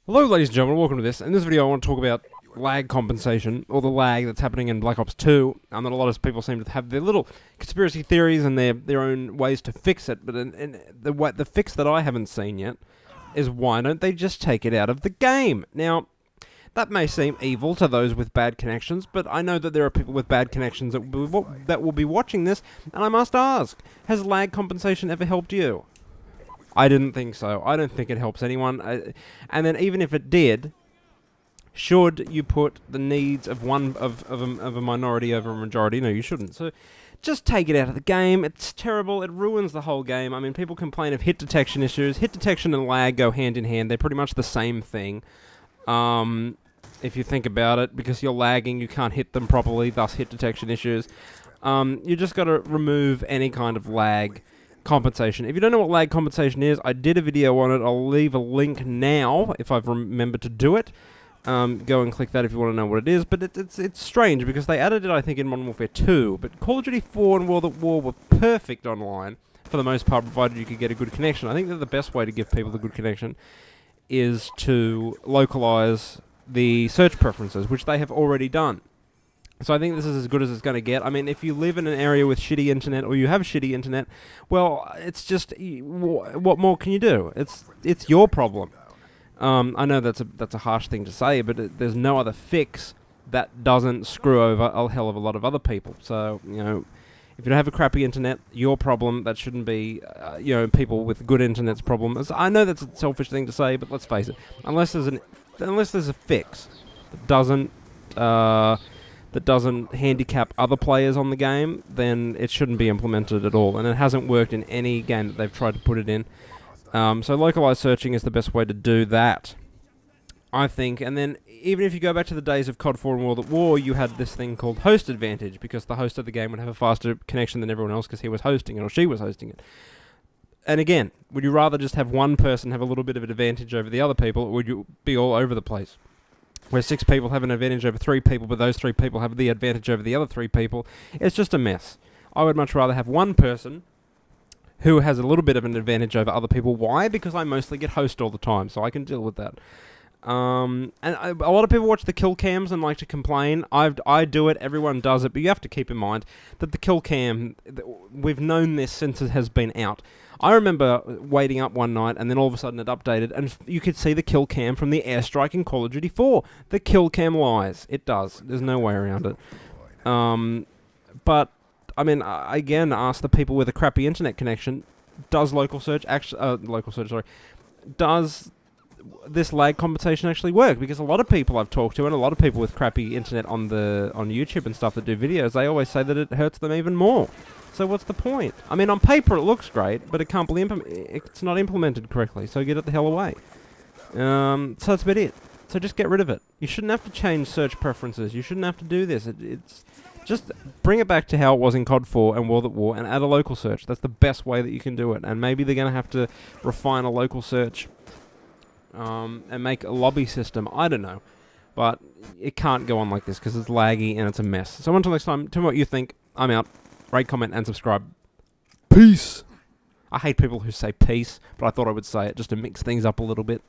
Hello ladies and gentlemen, welcome to this. In this video I want to talk about lag compensation, or the lag that's happening in Black Ops 2, and that a lot of people seem to have their little conspiracy theories and their own ways to fix it, but the fix that I haven't seen yet is why don't they just take it out of the game? Now, that may seem evil to those with bad connections, but I know that there are people with bad connections that will be watching this, and I must ask, has lag compensation ever helped you? I didn't think so. I don't think it helps anyone. And then even if it did, should you put the needs of a minority over a majority? No, you shouldn't. So just take it out of the game. It's terrible. It ruins the whole game. I mean, people complain of hit detection issues. Hit detection and lag go hand in hand. They're pretty much the same thing. If you think about it, because you're lagging, you can't hit them properly, thus hit detection issues. You just got to remove any kind of lag compensation. If you don't know what lag compensation is, I did a video on it. I'll leave a link now if I've remembered to do it. Go and click that if you want to know what it is. But it's strange because they added it, I think, in Modern Warfare 2. But Call of Duty 4 and World at War were perfect online for the most part, provided you could get a good connection. I think that the best way to give people a good connection is to localize the search preferences, which they have already done. So I think this is as good as it's going to get. I mean, if you live in an area with shitty internet, or you have shitty internet, well, it's just, what more can you do? It's your problem. I know that's a harsh thing to say, but there's no other fix that doesn't screw over a hell of a lot of other people. So, you know, if you don't have a crappy internet, your problem. That shouldn't be, you know, people with good internet's problem. I know that's a selfish thing to say, but let's face it. Unless there's a fix that doesn't handicap other players on the game, then it shouldn't be implemented at all. And it hasn't worked in any game that they've tried to put it in. So localized searching is the best way to do that, I think. And then even if you go back to the days of COD 4 and World at War, you had this thing called host advantage, because the host of the game would have a faster connection than everyone else because he was hosting it or she was hosting it. And again, would you rather just have one person have a little bit of an advantage over the other people, or would you be all over the place? Where 6 people have an advantage over 3 people, but those 3 people have the advantage over the other 3 people. It's just a mess. I would much rather have one person who has a little bit of an advantage over other people. Why? Because I mostly get host all the time, so I can deal with that. And a lot of people watch the kill cams and like to complain. I do it, everyone does it, but you have to keep in mind that the kill cam, we've known this since it has been out. I remember waiting up one night, and then all of a sudden it updated, and you could see the kill cam from the airstrike in Call of Duty 4. The kill cam lies. It does. There's no way around it. But, I mean, I again ask the people with a crappy internet connection, does does this lag compensation actually work? Because a lot of people I've talked to, and a lot of people with crappy internet on YouTube and stuff that do videos, they always say that it hurts them even more. So what's the point? I mean, on paper it looks great, but it can't be it's not implemented correctly, so get it the hell away. So that's about it. So just get rid of it. You shouldn't have to change search preferences. You shouldn't have to do this. It's just bring it back to how it was in COD 4 and World at War, and add a local search. That's the best way that you can do it. And maybe they're going to have to refine a local search and make a lobby system. I don't know. But it can't go on like this because it's laggy and it's a mess. So until next time, tell me what you think. I'm out. Rate, comment, and subscribe. Peace! I hate people who say peace, but I thought I would say it just to mix things up a little bit.